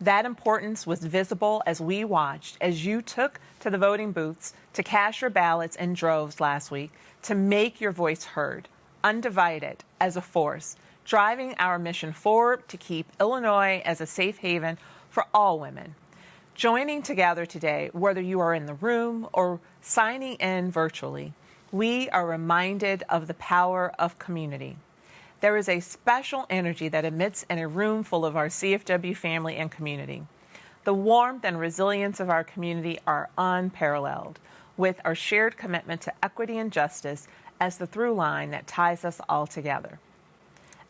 That importance was visible as we watched as you took to the voting booths to cast your ballots in droves last week to make your voice heard, undivided as a force, driving our mission forward to keep Illinois as a safe haven for all women. Joining together today, whether you are in the room or signing in virtually, we are reminded of the power of community. There is a special energy that emits in a room full of our CFW family and community. The warmth and resilience of our community are unparalleled, with our shared commitment to equity and justice as the through line that ties us all together.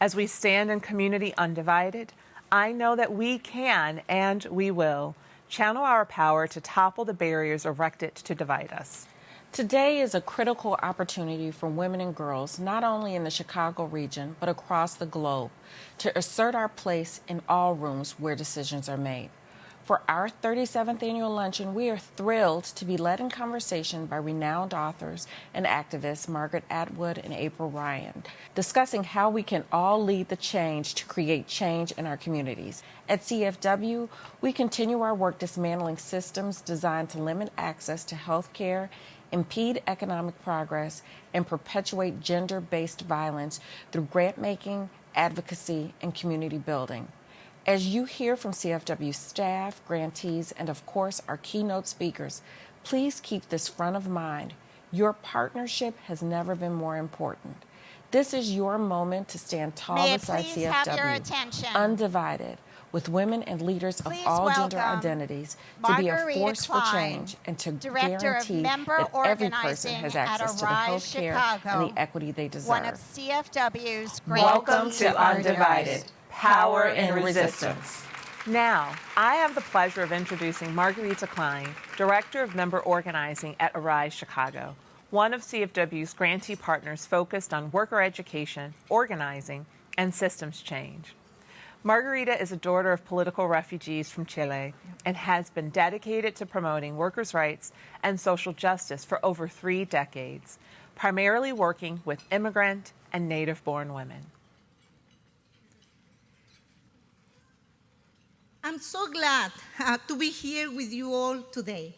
As we stand in community undivided, I know that we can and we will channel our power to topple the barriers erected to divide us. Today is a critical opportunity for women and girls, not only in the Chicago region, but across the globe, to assert our place in all rooms where decisions are made. For our 37th annual luncheon, we are thrilled to be led in conversation by renowned authors and activists Margaret Atwood and April Ryan, discussing how we can all lead the change to create change in our communities. At CFW, we continue our work dismantling systems designed to limit access to health care, impede economic progress, and perpetuate gender-based violence through grant-making, advocacy, and community building. As you hear from CFW staff, grantees, and of course our keynote speakers, please keep this front of mind. Your partnership has never been more important. This is your moment to stand tall beside CFW, undivided, with women and leaders of all gender identities, to be a force for change and to guarantee that every person has access to the health care and the equity they deserve. One of CFW's Welcome to Undivided, Power and Resistance. Now, I have the pleasure of introducing Margarita Klein, Director of Member Organizing at Arise Chicago, one of CFW's grantee partners focused on worker education, organizing, and systems change. Margarita is a daughter of political refugees from Chile and has been dedicated to promoting workers' rights and social justice for over 3 decades, primarily working with immigrant and native-born women. I'm so glad to be here with you all today.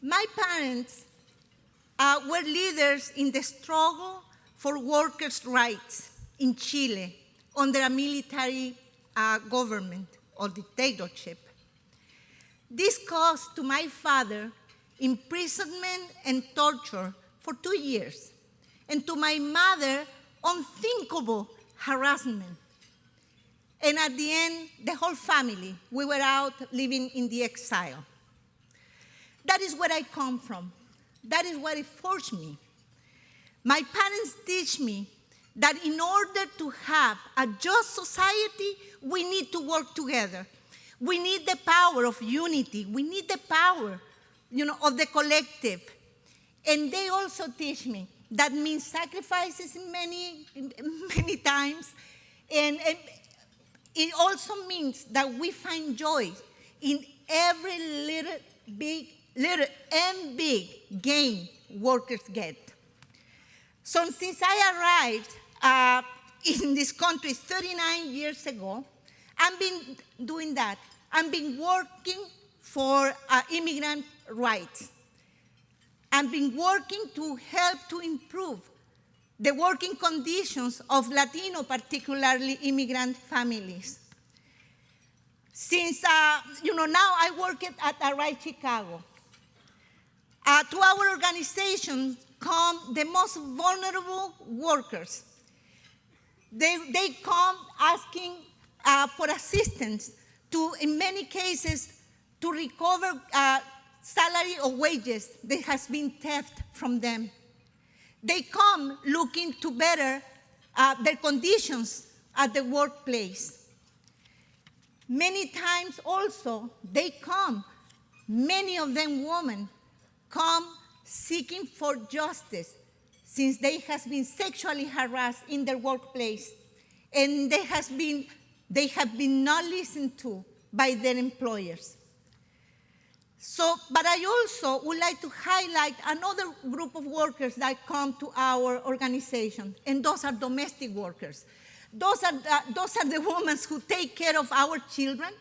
My parents were leaders in the struggle for workers' rights in Chile under a military government or dictatorship. This caused to my father imprisonment and torture for 2 years, and to my mother unthinkable harassment. And at the end, the whole family, we were out living in the exile. That is where I come from. That is what it forced me. My parents teach me that in order to have a just society, we need to work together. We need the power of unity. We need the power, of the collective. And they also teach me that means sacrifices many times. And it also means that we find joy in every little and big gain workers get. So since I arrived in this country 39 years ago, I've been doing that. I've been working for immigrant rights. I've been working to help to improve the working conditions of Latino, particularly immigrant families. Since, now I work at Arise Chicago. To our organization come the most vulnerable workers. They come asking for assistance to, in many cases, to recover salary or wages that has been theft from them. They come looking to better their conditions at the workplace. Many times also, they come, many of them women, come seeking for justice since they have been sexually harassed in their workplace and they have been not listened to by their employers. So, but I also would like to highlight another group of workers that come to our organization, and those are domestic workers. Those are the women who take care of our children.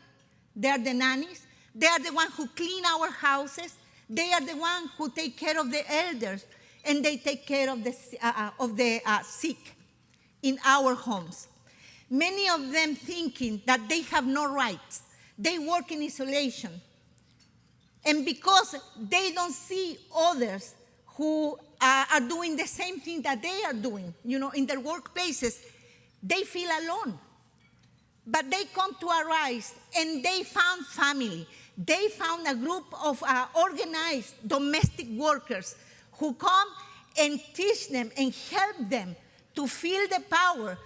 They are the nannies. They are the ones who clean our houses. They are the ones who take care of the elders, and they take care of the sick in our homes. Many of them thinking that they have no rights. They work in isolation. And because they don't see others who are doing the same thing that they are doing, in their workplaces, they feel alone. But they come to Arise, and they found family. They found a group of organized domestic workers who come and teach them and help them to feel the power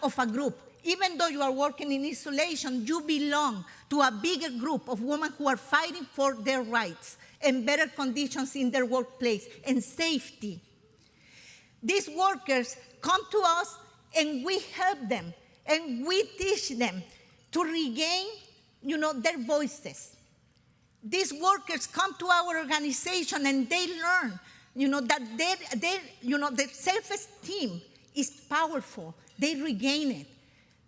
of a group. Even though you are working in isolation, you belong to a bigger group of women who are fighting for their rights and better conditions in their workplace and safety. These workers come to us, and we help them, and we teach them to regain, their voices. These workers come to our organization, and they learn, that their self-esteem is powerful. They regain it.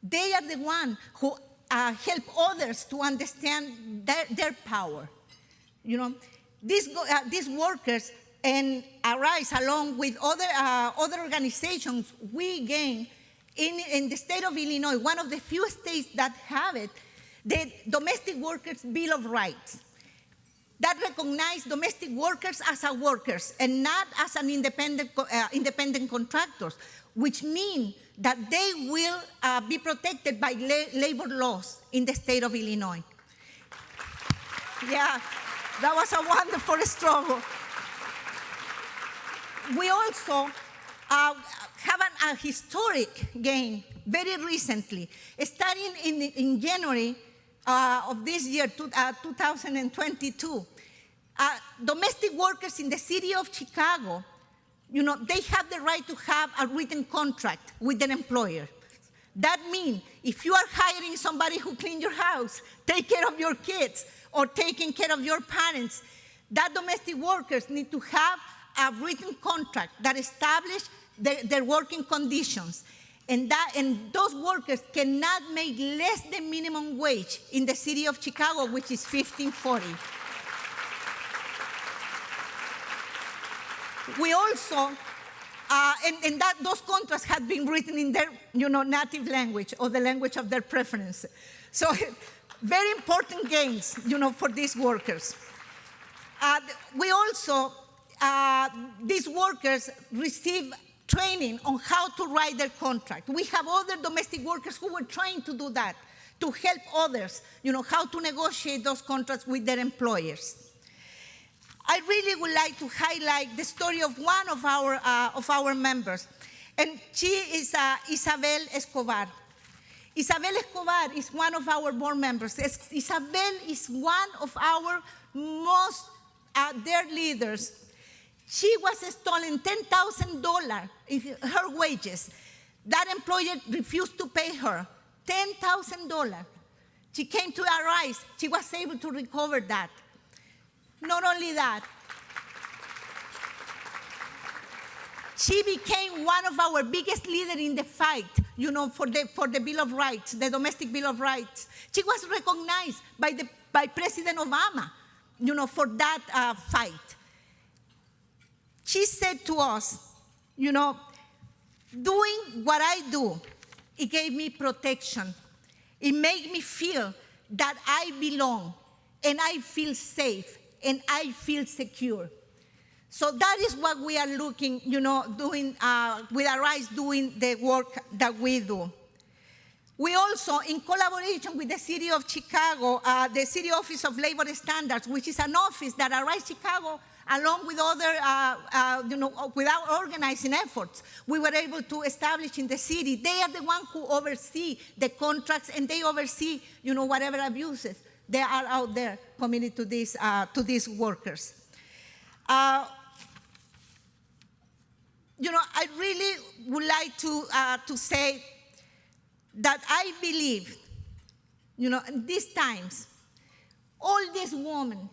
They are the ones who help others to understand their power. These workers and Arise, along with other organizations, we gain in the state of Illinois, one of the few states that have it, the Domestic Workers Bill of Rights that recognize domestic workers as workers and not as an independent contractors, which mean that they will be protected by labor laws in the state of Illinois. Yeah, that was a wonderful struggle. We also have a historic gain very recently. Starting in January of this year, 2022, domestic workers in the city of Chicago, they have the right to have a written contract with their employer. That means if you are hiring somebody who cleans your house, take care of your kids, or taking care of your parents, that domestic workers need to have a written contract that establishes their working conditions. And those workers cannot make less than minimum wage in the city of Chicago, which is $15.40. We also, those contracts had been written in their, native language or the language of their preference. So, very important gains, for these workers. We also, these workers receive training on how to write their contract. We have other domestic workers who were trying to do that, to help others, how to negotiate those contracts with their employers. I really would like to highlight the story of one of our members, and she is Isabel Escobar. Isabel Escobar is one of our board members. Isabel is one of our most dear leaders. She was stolen $10,000 in her wages. That employer refused to pay her $10,000. She came to Arise. She was able to recover that. Not only that, she became one of our biggest leaders in the fight, for the Bill of Rights, the Domestic Bill of Rights. She was recognized by President Obama, for that fight. She said to us, doing what I do, it gave me protection. It made me feel that I belong, and I feel safe, and I feel secure. So that is what we are looking, doing with Arise, doing the work that we do. We also, in collaboration with the City of Chicago, the City Office of Labor Standards, which is an office that Arise Chicago, along with other, with our organizing efforts, we were able to establish in the city. They are the ones who oversee the contracts, and they oversee, whatever abuses they are out there committed to these workers. I really would like to say that I believe, in these times, all these women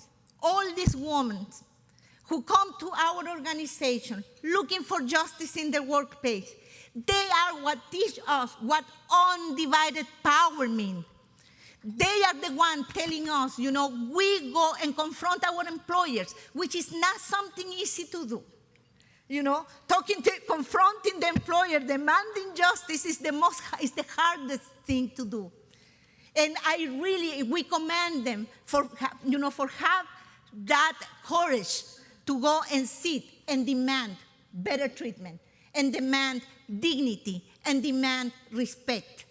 who come to our organization looking for justice in their workplace, They are what teach us what undivided power means. They are the one telling us, we go and confront our employers, which is not something easy to do. Confronting the employer, demanding justice is the hardest thing to do. And we commend them for have that courage to go and sit and demand better treatment, and demand dignity, and demand respect.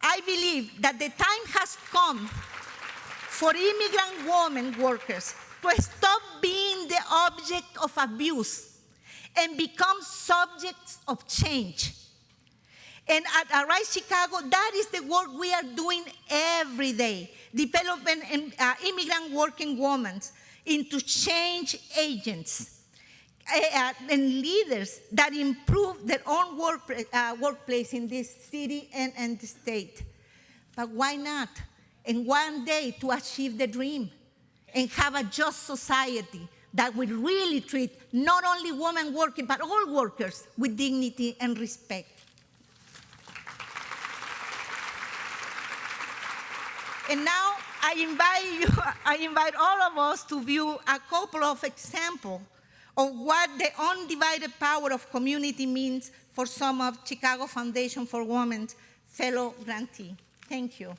I believe that the time has come for immigrant women workers to stop being the object of abuse and become subjects of change. And at Arise Chicago, that is the work we are doing every day, developing immigrant working women into change agents and leaders that improve their own workplace in this city and the state. But why not? And one day to achieve the dream and have a just society that will really treat not only women working, but all workers with dignity and respect. And now I invite all of us to view a couple of examples of what the undivided power of community means for some of Chicago Foundation for Women's fellow grantees. Thank you.